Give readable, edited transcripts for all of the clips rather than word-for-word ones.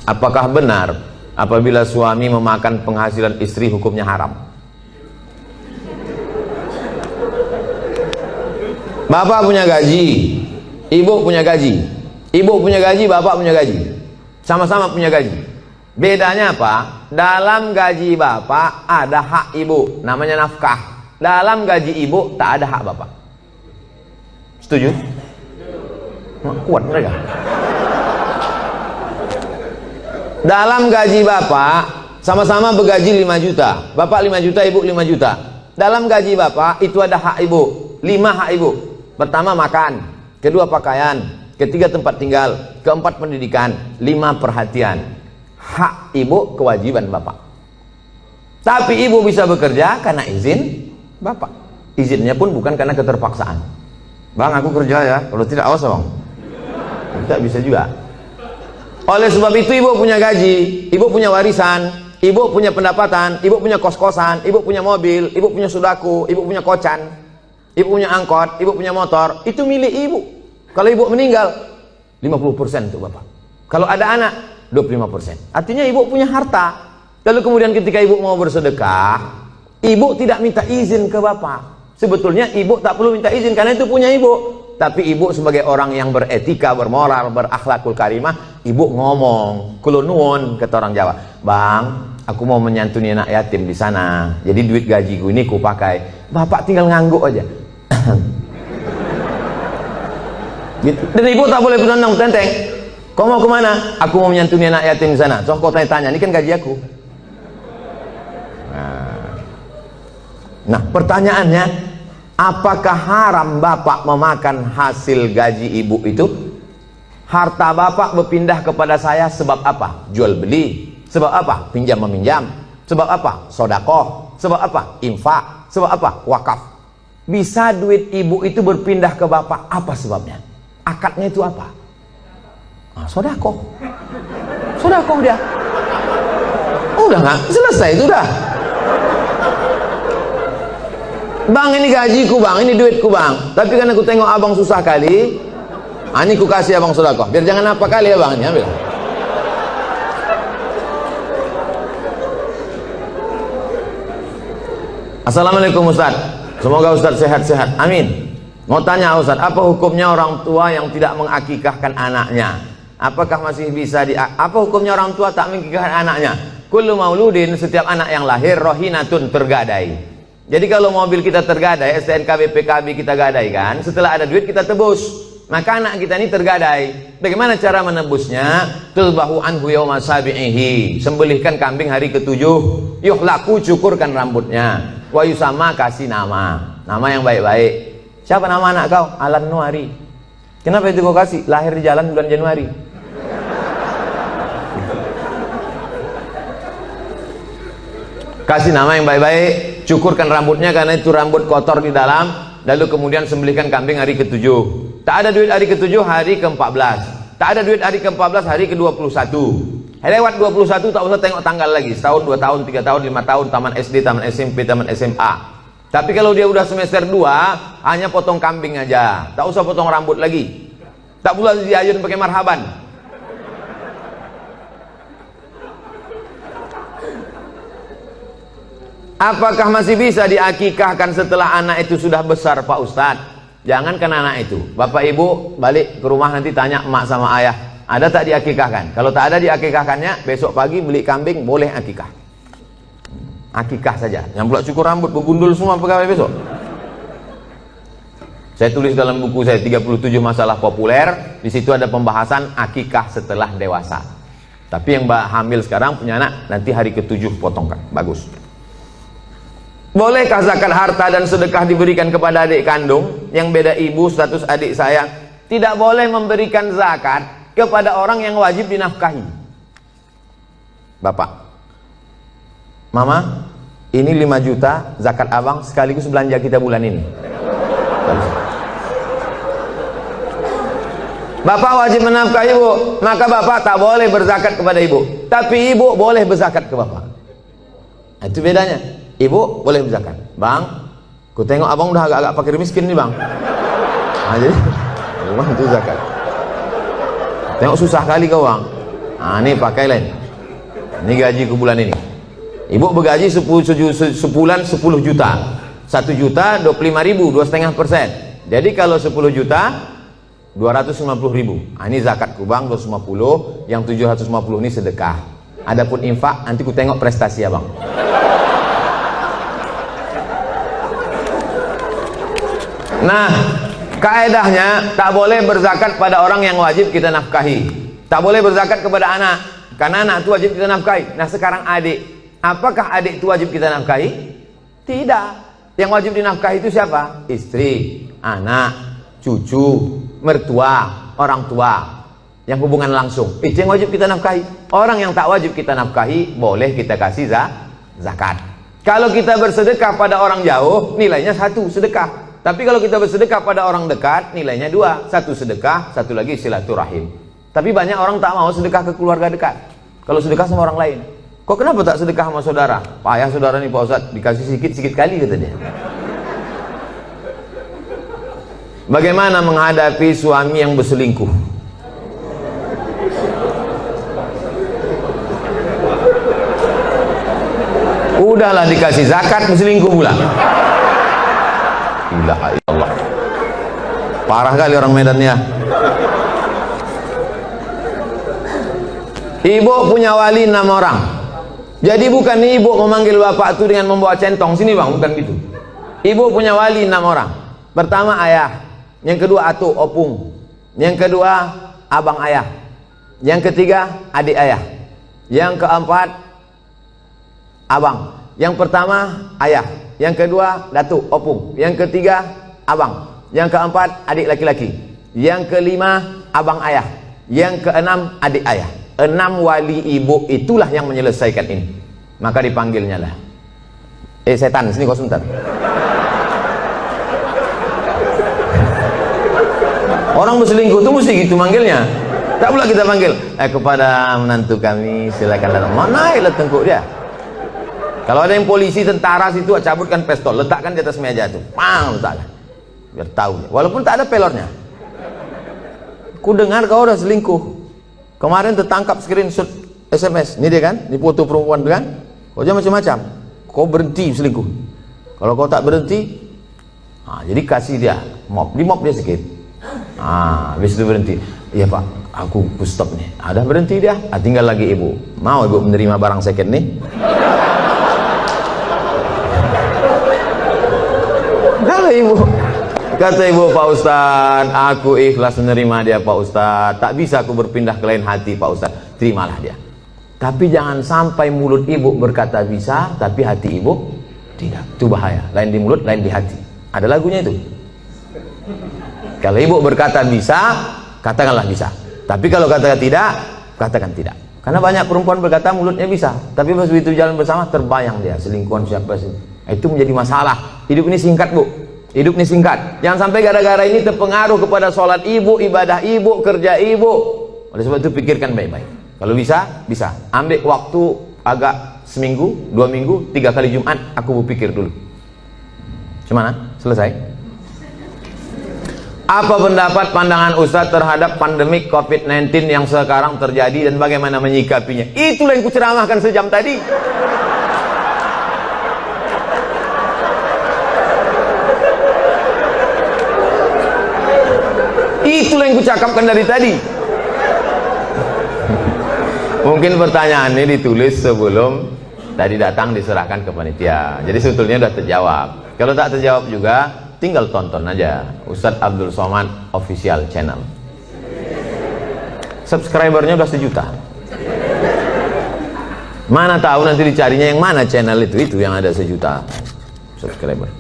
Apakah benar apabila suami memakan penghasilan istri hukumnya haram? Bapak punya gaji, ibu punya gaji. Ibu punya gaji, bapak punya gaji. Sama-sama punya gaji. Bedanya apa? Dalam gaji bapak ada hak ibu, namanya nafkah. Dalam gaji ibu tak ada hak bapak. Setuju? Kuat mereka. Dalam gaji bapak sama-sama bergaji 5 juta. Bapak 5 juta, ibu 5 juta. Dalam gaji bapak itu ada hak ibu. 5 hak ibu. Pertama makan, kedua pakaian, ketiga tempat tinggal, keempat pendidikan, 5 perhatian. Hak ibu kewajiban bapak. Tapi ibu bisa bekerja karena izin bapak. Izinnya pun bukan karena keterpaksaan. Bang, aku kerja ya, kalau tidak awas bang. Tidak bisa juga. Oleh sebab itu ibu punya gaji, ibu punya warisan, ibu punya pendapatan, ibu punya kos-kosan, ibu punya mobil, ibu punya sudaku, ibu punya kocan, ibu punya angkot, ibu punya motor. Itu milik ibu. Kalau ibu meninggal 50% untuk bapak. Kalau ada anak 25%. Artinya ibu punya harta. Lalu kemudian ketika ibu mau bersedekah, ibu tidak minta izin ke bapak. Sebetulnya ibu tak perlu minta izin karena itu punya ibu. Tapi ibu sebagai orang yang beretika, bermoral, berakhlakul karimah, ibu ngomong, kulo nuwun, kata orang Jawa, bang, aku mau menyantuni anak yatim di sana. Jadi duit gajiku ini ku pakai. Bapak tinggal ngangguk aja. Gitu. Dan ibu tak boleh bertentang tenteng. Kau mau kemana? Aku mau menyantuni anak yatim di sana. So kau tanya, ini kan gaji aku. Nah, pertanyaannya, apakah haram bapak memakan hasil gaji ibu itu? Harta bapak berpindah kepada saya sebab apa? Jual beli. Sebab apa? Pinjam meminjam. Sebab apa? Sodakoh. Sebab apa? Infak. Sebab apa? Wakaf. Bisa duit ibu itu berpindah ke bapak, apa sebabnya? Akadnya itu apa? Sodakoh. Sodakoh dia. Udah nggak? Selesai itu udah. Bang, ini gajiku bang, ini duitku bang. Tapi kan aku tengok abang susah kali, ini ku kasih abang sodakoh. Biar jangan apa kali ya bang, ini ambil. Assalamualaikum Ustaz. Semoga Ustaz sehat-sehat. Amin. Mau tanya Ustaz, apa hukumnya orang tua yang tidak mengakikahkan anaknya? Apakah masih bisa apa hukumnya orang tua tak mengakikahkan anaknya? Kullu mauludin, setiap anak yang lahir rohinatun, tergadai. Jadi kalau mobil kita tergadai, STNK BPKB kita gadai kan, setelah ada duit kita tebus. Maka anak kita ini tergadai. Bagaimana cara menebusnya? Tulbahu anhu yawma sabi'ihi. Sembelihkan kambing hari ke-7. Yuhlaku, cukurkan rambutnya. Wa yusama, kasih nama. Nama yang baik-baik. Siapa nama anak kau? Alan Nuari. Kenapa itu kau kasih? Lahir di jalan bulan Januari. Kasih nama yang baik-baik, cukurkan rambutnya karena itu rambut kotor di dalam, lalu kemudian sembelihkan kambing hari ke-7. Tak ada duit hari ke-7, hari ke-14. Tak ada duit hari ke-14, hari ke-21. Lewat 21 tak usah tengok tanggal lagi. Setahun, 2 tahun, 3 tahun, 5 tahun, taman SD, taman SMP, taman SMA. Tapi kalau dia udah semester 2, hanya potong kambing aja. Tak usah potong rambut lagi. Tak pula diayun pakai marhaban. Apakah masih bisa diakikahkan setelah anak itu sudah besar Pak Ustadz? Jangankan anak itu, bapak ibu balik ke rumah nanti tanya emak sama ayah, ada tak diakikahkan? Kalau tak ada diakikahkannya, besok pagi beli kambing, boleh akikah. Akikah saja. Yang pula cukur rambut, begundul semua pegawai besok. Saya tulis dalam buku saya 37 masalah populer, di situ ada pembahasan akikah setelah dewasa. Tapi yang hamil sekarang punya anak, nanti hari ke-7 potongkan, bagus. Bolehkah zakat harta dan sedekah diberikan kepada adik kandung yang beda ibu status adik saya? Tidak boleh memberikan zakat kepada orang yang wajib dinafkahi. Bapak, Mama, ini 5 juta zakat abang sekaligus belanja kita bulan ini. Bapak wajib menafkahi ibu, maka bapak tak boleh berzakat kepada ibu. Tapi ibu boleh berzakat ke bapak. Itu bedanya. Ibu boleh berzakat. Bang, ku tengok abang udah agak-agak fakir miskin nih bang. Nah, jadi bang itu zakat. Tengok susah kali kau bang. Nah, ini pakai lain. Ini gajiku bulan ini. Ibu bergaji sebulan 10 juta. 1 juta 25.000, 2,5%. Jadi kalau 10 juta 250.000. Nah, ini zakatku bang 250, yang 750 ini sedekah. Adapun infak nanti ku tengok prestasi abang. Nah, kaedahnya tak boleh berzakat pada orang yang wajib kita nafkahi. Tak boleh berzakat kepada anak, karena anak itu wajib kita nafkahi. Nah sekarang adik, apakah adik itu wajib kita nafkahi? Tidak. Yang wajib dinafkahi itu siapa? Istri, anak, cucu, mertua, orang tua, yang hubungan langsung. Itu yang wajib kita nafkahi. Orang yang tak wajib kita nafkahi boleh kita kasih zakat. Kalau kita bersedekah pada orang jauh, nilainya 1 sedekah. Tapi kalau kita bersedekah pada orang dekat, nilainya 2. 1 sedekah, 1 lagi silaturahim. Tapi banyak orang tak mau sedekah ke keluarga dekat. Kalau sedekah sama orang lain, kok kenapa tak sedekah sama saudara? Payah saudara nih Pak Ustadz, dikasih sikit-sikit kali kata dia. Bagaimana menghadapi suami yang berselingkuh? Udahlah dikasih zakat, berselingkuh pula. Ilaha illallah. Parah kali orang Medan ya. Ibu punya wali 6 orang. Jadi bukan ibu memanggil bapak itu dengan membawa centong sini bang, bukan gitu. Ibu punya wali 6 orang. Pertama ayah, yang kedua atuk opung, yang kedua abang ayah, yang ketiga adik ayah, yang keempat abang. Yang pertama ayah, yang kedua datuk opung, yang ketiga abang, yang keempat adik laki-laki, yang kelima abang ayah, yang keenam adik ayah. 6 wali ibu itulah yang menyelesaikan ini. Maka dipanggilnya lah, setan sini kau sebentar. Orang berselingkuh itu mesti gitu manggilnya. Tak pula kita panggil kepada menantu kami silakan datang. Mana lah tengkuk dia. Kalau ada yang polisi, tentara situ, cabutkan pistol, letakkan di atas meja itu, pang, letakkan, biar tahu. Walaupun tak ada pelornya. Ku dengar kau udah selingkuh. Kemarin tertangkap screenshot SMS. Ini dia kan, ini foto perempuan kan? Kau jangan macam-macam. Kau berhenti selingkuh. Kalau kau tak berhenti, jadi kasih dia mop, di mop dia sedikit. Habis itu berhenti. Iya pak, aku stop nih. Ada berhenti dia. Tinggal lagi ibu. Mau ibu menerima barang second nih? Kata ibu, Pak Ustadz, aku ikhlas menerima dia Pak Ustadz, tak bisa aku berpindah ke lain hati Pak Ustadz, terimalah dia. Tapi jangan sampai mulut ibu berkata bisa, tapi hati ibu tidak. Itu bahaya, lain di mulut, lain di hati. Ada lagunya itu. Kalau ibu berkata bisa, katakanlah bisa. Tapi kalau katakan tidak, katakan tidak. Karena banyak perempuan berkata mulutnya bisa, tapi pas begitu jalan bersama terbayang dia selingkuhan siapa sih. Itu menjadi masalah. Hidup ini singkat bu. Hidup ini singkat. Jangan sampai gara-gara ini terpengaruh kepada sholat ibu, ibadah ibu, kerja ibu. Oleh sebab itu pikirkan baik-baik. Kalau bisa, bisa. Ambil waktu agak seminggu, 2 minggu, 3 kali Jumat, aku berpikir dulu. Gimana? Selesai? Apa pendapat pandangan Ustadz terhadap pandemik COVID-19 yang sekarang terjadi dan bagaimana menyikapinya? Itulah yang kuceramahkan sejam tadi. Itulah yang kucakapkan dari tadi. Mungkin pertanyaan ini ditulis sebelum tadi datang diserahkan ke panitia. Jadi sebetulnya sudah terjawab. Kalau tak terjawab juga, tinggal tonton aja Ustadz Abdul Somad Official Channel. Subscribernya udah 1 juta. Mana tahu nanti dicarinya yang mana channel itu yang ada 1 juta subscriber.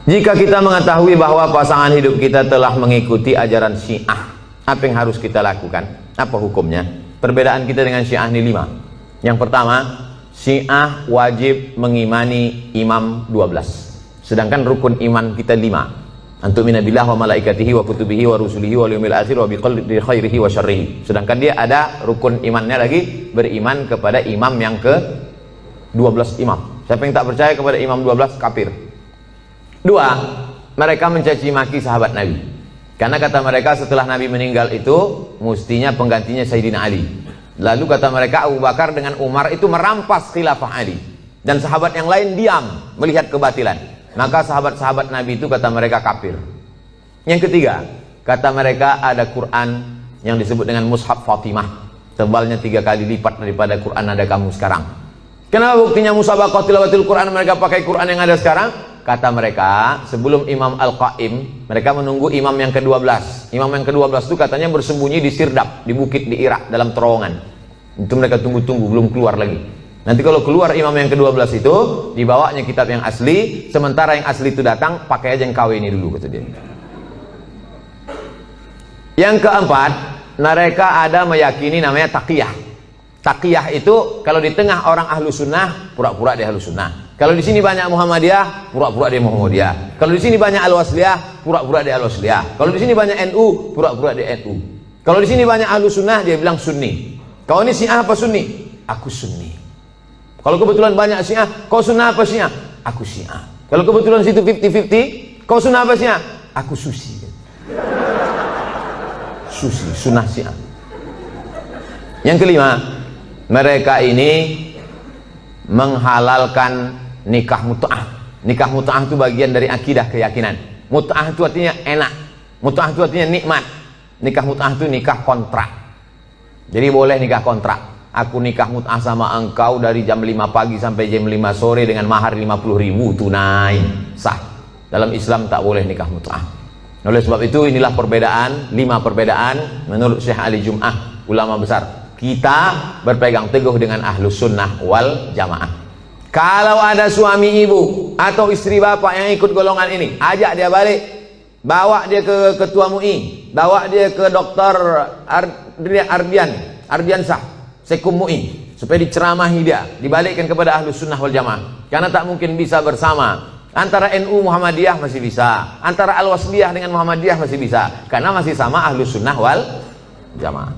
Jika kita mengetahui bahwa pasangan hidup kita telah mengikuti ajaran Syiah, apa yang harus kita lakukan? Apa hukumnya? Perbedaan kita dengan Syiah ini 5. Yang pertama, Syiah wajib mengimani imam 12. Sedangkan rukun iman kita 5. Antumina billah wa malaikatihi wa kutubihi wa rusulihi wa yaumil akhir wa biqadri khairihi wa syarrihi. Sedangkan dia ada rukun imannya lagi, beriman kepada imam yang ke 12 imam. Siapa yang tak percaya kepada imam 12 kafir. 2, mereka mencaci maki sahabat Nabi. Karena kata mereka setelah Nabi meninggal itu mestinya penggantinya Sayyidina Ali. Lalu kata mereka Abu Bakar dengan Umar itu merampas khilafah Ali, dan sahabat yang lain diam melihat kebatilan. Maka sahabat-sahabat Nabi itu kata mereka kafir. Yang ketiga, kata mereka ada Quran yang disebut dengan Mushaf Fatimah, tebalnya 3 kali lipat daripada Quran ada kamu sekarang. Kenapa buktinya musabaqah tilawatil Quran mereka pakai Quran yang ada sekarang? Kata mereka, sebelum Imam Al-Qaim, mereka menunggu imam yang ke-12. Imam yang ke-12 itu katanya bersembunyi di Sirdap, di bukit di Irak, dalam terowongan. Itu mereka tunggu-tunggu, belum keluar lagi. Nanti kalau keluar imam yang ke-12 itu, dibawanya kitab yang asli, sementara yang asli itu datang, pakai aja yang KW ini dulu, kata dia. Yang keempat, mereka ada meyakini namanya taqiyah. Taqiyah itu kalau di tengah orang ahlu sunnah, pura-pura dia ahlu sunnah. Kalau di sini banyak Muhammadiyah, pura-pura dia Muhammadiyah. Kalau di sini banyak Al-Wasliyah, pura-pura dia Al-Wasliyah. Kalau di sini banyak NU, pura-pura dia NU. Kalau di sini banyak ahlu sunnah, dia bilang Sunni. Kau ini Syiah apa Sunni? Aku Sunni. Kalau kebetulan banyak Syiah, kau sunnah apa Syiah? Aku Syiah. Kalau kebetulan situ 50-50, kau sunnah apa Syiah? Aku Susi. Susi, sunnah Syiah. Yang kelima, mereka ini menghalalkan nikah mut'ah. Nikah mut'ah itu bagian dari akidah, keyakinan. Mut'ah itu artinya enak, mut'ah itu artinya nikmat. Nikah mut'ah itu nikah kontrak. Jadi boleh nikah kontrak. Aku nikah mut'ah sama engkau dari jam 5 pagi sampai jam 5 sore dengan mahar 50.000 tunai, sah. Dalam Islam tak boleh nikah mut'ah. Oleh sebab itu inilah perbedaan, 5 perbedaan menurut Syekh Ali Jum'ah, ulama besar. Kita berpegang teguh dengan ahlus sunnah wal jamaah. Kalau ada suami ibu atau istri bapak yang ikut golongan ini, ajak dia balik, bawa dia ke ketua MUI, bawa dia ke dokter Ardiansah Sekum MUI, supaya diceramahi dia, dibalikkan kepada ahlus sunnah wal jamaah. Karena tak mungkin bisa bersama. Antara NU Muhammadiyah masih bisa, antara Al-Wasliyah dengan Muhammadiyah masih bisa, karena masih sama ahlus sunnah wal jamaah.